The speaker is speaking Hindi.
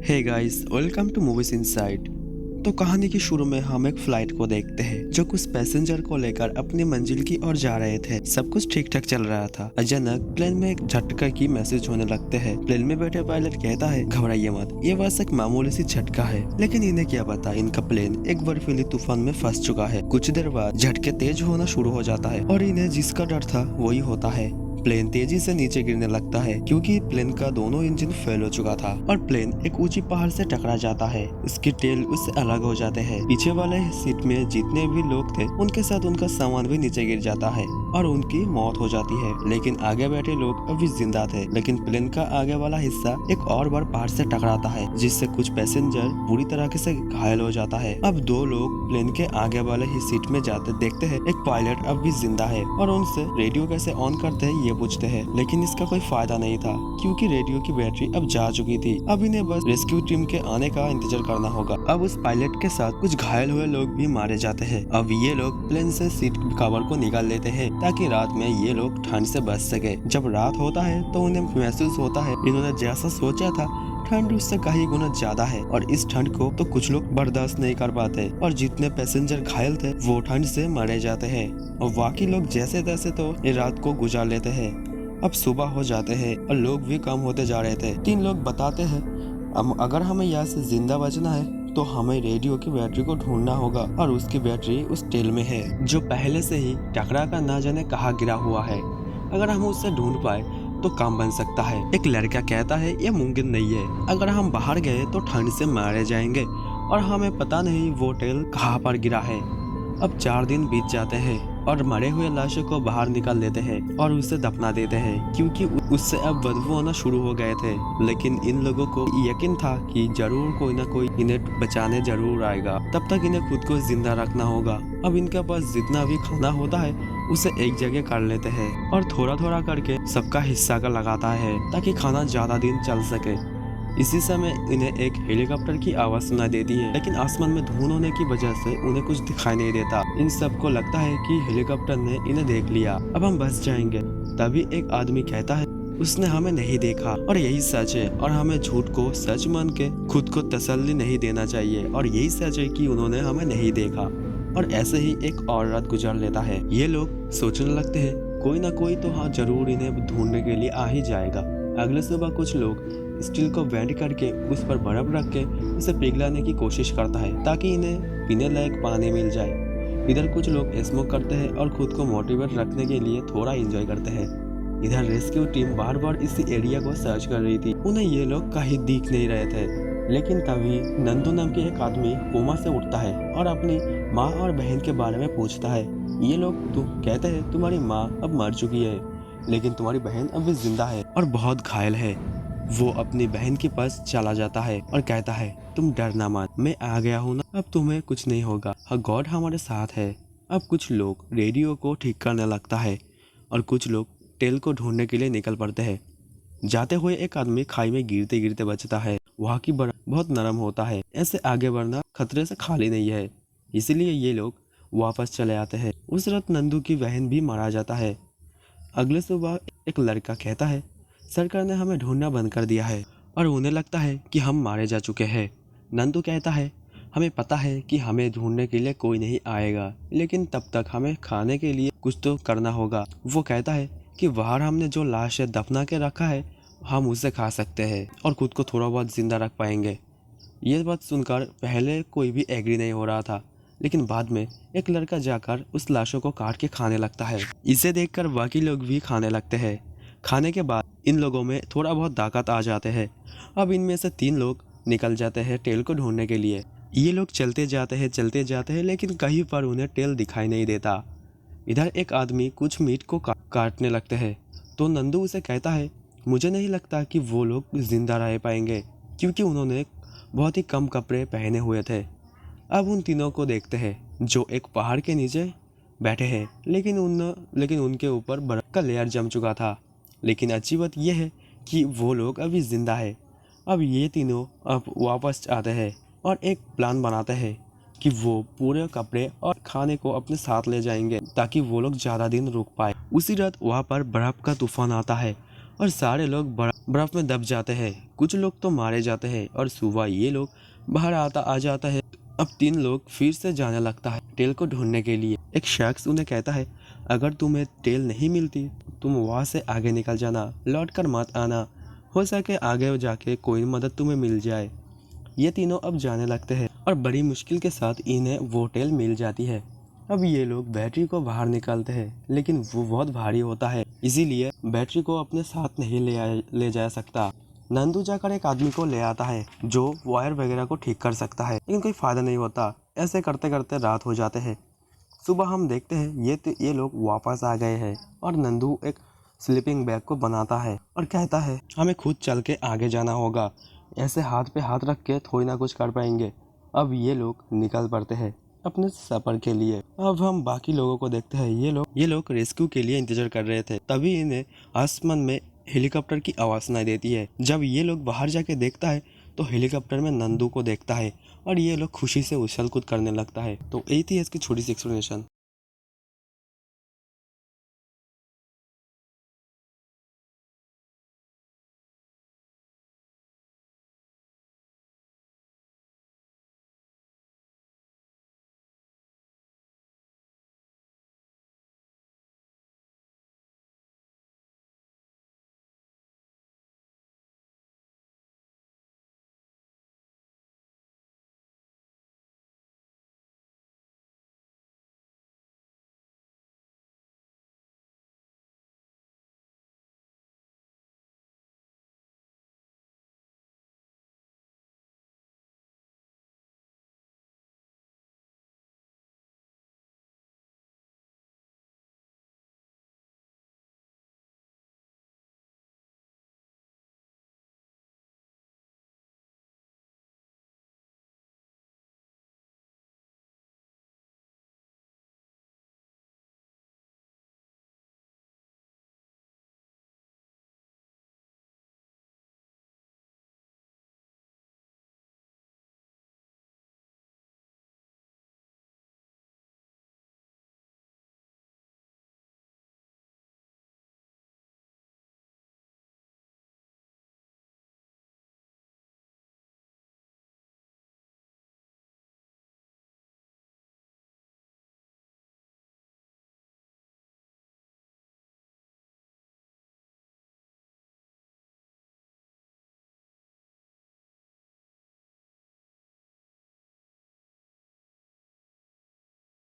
Hey guys, welcome to Movies Inside. तो कहानी की शुरू में हम एक फ्लाइट को देखते हैं जो कुछ पैसेंजर को लेकर अपनी मंजिल की ओर जा रहे थे। सब कुछ ठीक ठाक चल रहा था। अचानक प्लेन में एक झटका की मैसेज होने लगते हैं। प्लेन में बैठे पायलट कहता है, घबराइए मत, ये बस एक मामूली सी झटका है। लेकिन इन्हें क्या पता, इनका प्लेन एक बर्फीली तूफान में फंस चुका है। कुछ देर बाद झटके तेज होना शुरू हो जाता है और इन्हें जिसका डर था वही होता है। प्लेन तेजी से नीचे गिरने लगता है क्योंकि प्लेन का दोनों इंजन फेल हो चुका था और प्लेन एक ऊंची पहाड़ से टकरा जाता है। इसकी टेल उससे अलग हो जाते हैं। पीछे वाले सीट में जितने भी लोग थे उनके साथ उनका सामान भी नीचे गिर जाता है और उनकी मौत हो जाती है। लेकिन आगे बैठे लोग अभी जिंदा थे। लेकिन प्लेन का आगे वाला हिस्सा एक और बार पहाड़ से टकराता है जिससे कुछ पैसेंजर बुरी तरह से घायल हो जाता है। अब दो लोग प्लेन के आगे वाले ही सीट में जाते देखते हैं। एक पायलट अब भी जिंदा है और उनसे रेडियो कैसे ऑन करते हैं ये पूछते हैं। लेकिन इसका कोई फायदा नहीं था क्योंकि रेडियो की बैटरी अब जा चुकी थी। अब इन्हें बस रेस्क्यू टीम के आने का इंतजार करना होगा। अब उस पायलट के साथ कुछ घायल हुए लोग भी मारे जाते हैं। अब ये लोग प्लेन से सीट कवर को निकाल लेते हैं ताकि रात में ये लोग ठंड से बच सके। जब रात होता है तो उन्हें महसूस होता है इन्होंने जैसा सोचा था ठंड उससे कहीं गुना ज्यादा है और इस ठंड को तो कुछ लोग बर्दाश्त नहीं कर पाते और जितने पैसेंजर घायल थे वो ठंड से मारे जाते हैं और बाकी लोग जैसे तैसे तो ये रात को गुजार लेते हैं। अब सुबह हो जाते हैं और लोग भी कम होते जा रहे थे। तीन लोग बताते हैं, अब अगर हमें यहाँ से जिंदा बचना है तो हमें रेडियो की बैटरी को ढूंढना होगा और उसकी बैटरी उस टेल में है जो पहले से ही टकरा कर ना जाने कहाँ गिरा हुआ है। अगर हम उसे ढूंढ पाए तो काम बन सकता है। एक लड़का कहता है, ये मुमकिन नहीं है। अगर हम बाहर गए तो ठंड से मारे जाएंगे और हमें पता नहीं वो टेल कहाँ पर गिरा है। अब 4 दिन बीत जाते हैं और मरे हुए लाशों को बाहर निकाल देते हैं और उसे दफना देते हैं क्योंकि उससे अब बदबू आना शुरू हो गए थे। लेकिन इन लोगों को यकीन था कि जरूर कोई ना कोई इन्हें बचाने जरूर आएगा। तब तक इन्हें खुद को जिंदा रखना होगा। अब इनके पास जितना भी खाना होता है उसे एक जगह कर लेते हैं और थोड़ा थोड़ा करके सबका हिस्सा का लगाता है ताकि खाना ज्यादा दिन चल सके। इसी समय इन्हें एक हेलीकॉप्टर की आवाज सुनाई देती है। लेकिन आसमान में धुंध होने की वजह से उन्हें कुछ दिखाई नहीं देता। इन सबको लगता है कि हेलीकॉप्टर ने इन्हें देख लिया, अब हम बच जाएंगे। तभी एक आदमी कहता है, उसने हमें नहीं देखा और यही सच है और हमें झूठ को सच मान के खुद को तसल्ली नहीं देना चाहिए और यही सच है कि उन्होंने हमें नहीं देखा। और ऐसे ही एक और रात गुजर लेता है। ये लोग सोचने लगते हैं कोई ना कोई तो हाँ जरूर इन्हें ढूंढने के लिए आ ही जाएगा। अगले सुबह कुछ लोग स्टील को बेंड करके उस पर बर्फ रख के उसे पिघलाने की कोशिश करता है ताकि इन्हें पीने लायक पानी मिल जाए। इधर कुछ लोग स्मोक करते हैं और खुद को मोटिवेट रखने के लिए थोड़ा एंजॉय करते हैं। इधर रेस्क्यू टीम बार बार इसी एरिया को सर्च कर रही थी। उन्हें ये लोग कहीं दिख नहीं रहे थे। लेकिन तभी नंदू नाम के एक आदमी कोमा से उठता है और अपनी माँ और बहन के बारे में पूछता है। ये लोग कहते हैं तुम्हारी माँ अब मर चुकी है लेकिन तुम्हारी बहन अभी जिंदा है और बहुत घायल है। वो अपनी बहन के पास चला जाता है और कहता है, तुम डरना मत, मैं आ गया हूँ ना, अब तुम्हें कुछ नहीं होगा, गॉड हमारे साथ है। अब कुछ लोग रेडियो को ठीक करने लगता है और कुछ लोग टेल को ढूंढने के लिए निकल पड़ते हैं। जाते हुए एक आदमी खाई में गिरते गिरते बचता है। वहाँ की बर्फ बहुत नरम होता है, ऐसे आगे बढ़ना खतरे से खाली नहीं है, इसलिए ये लोग वापस चले आते हैं। उस रात नंदू की बहन भी मारा जाता है। अगले सुबह एक लड़का कहता है, सरकार ने हमें ढूंढना बंद कर दिया है और उन्हें लगता है कि हम मारे जा चुके हैं। नंदू कहता है, हमें पता है कि हमें ढूंढने के लिए कोई नहीं आएगा लेकिन तब तक हमें खाने के लिए कुछ तो करना होगा। वो कहता है कि बाहर हमने जो लाश दफना के रखा है हम उसे खा सकते हैं और खुद को थोड़ा बहुत जिंदा रख पाएंगे। ये बात सुनकर पहले कोई भी एग्री नहीं हो रहा था लेकिन बाद में एक लड़का जाकर उस लाशों को काट के खाने लगता है। इसे देखकर बाकी लोग भी खाने लगते हैं। खाने के बाद इन लोगों में थोड़ा बहुत ताकत आ जाते हैं। अब इनमें से 3 लोग निकल जाते हैं टेल को ढूंढने के लिए। ये लोग चलते जाते हैं लेकिन कहीं पर उन्हें टेल दिखाई नहीं देता। इधर एक आदमी कुछ मीट को काटने लगते हैं तो नंदू उसे कहता है, मुझे नहीं लगता कि वो लोग जिंदा रह पाएंगे क्योंकि उन्होंने बहुत ही कम कपड़े पहने हुए थे। अब उन तीनों को देखते हैं जो एक पहाड़ के नीचे बैठे हैं लेकिन उनके ऊपर बर्फ का लेयर जम चुका था। लेकिन अच्छी बात यह है कि वो लोग अभी जिंदा है। अब ये तीनों अब वापस आते हैं और एक प्लान बनाते हैं कि वो पूरे कपड़े और खाने को अपने साथ ले जाएंगे ताकि वो लोग ज़्यादा दिन रुक पाए। उसी रात वहाँ पर बर्फ का तूफान आता है और सारे लोग बर्फ में दब जाते हैं। कुछ लोग तो मारे जाते हैं और सुबह ये लोग बाहर आ जाता है। अब 3 लोग फिर से जाने लगता है टेल को ढूंढने के लिए। एक शख्स उन्हें कहता है, अगर तुम्हें टेल नहीं मिलती तुम वहाँ से आगे निकल जाना, लौट कर मत आना, हो सके आगे जाके कोई मदद तुम्हें मिल जाए। ये तीनों अब जाने लगते हैं और बड़ी मुश्किल के साथ इन्हें वो टेल मिल जाती है। अब ये लोग बैटरी को बाहर निकालते हैं, लेकिन वो बहुत भारी होता है, इसीलिए बैटरी को अपने साथ नहीं ले जा सकता। नंदू जाकर एक आदमी को ले आता है जो वायर वगैरह को ठीक कर सकता है, लेकिन कोई फायदा नहीं होता। ऐसे करते करते रात हो जाते हैं। सुबह हम देखते हैं ये लोग वापस आ गए हैं और नंदू एक स्लीपिंग बैग को बनाता है और कहता है, हमें खुद चल के आगे जाना होगा, ऐसे हाथ पे हाथ रख के थोड़ी ना कुछ कर पाएंगे। अब ये लोग निकल पड़ते हैं अपने सफर के लिए। अब हम बाकी लोगों को देखते हैं। ये लोग रेस्क्यू के लिए इंतजार कर रहे थे, तभी इन्हें आसमान में हेलीकॉप्टर की आवाज सुनाई देती है। जब ये लोग बाहर जाके देखता है तो हेलीकॉप्टर में नंदू को देखता है और ये लोग खुशी से उछल कूद करने लगता है। तो यही थी इसकी छोटी सी एक्सप्लेनेशन।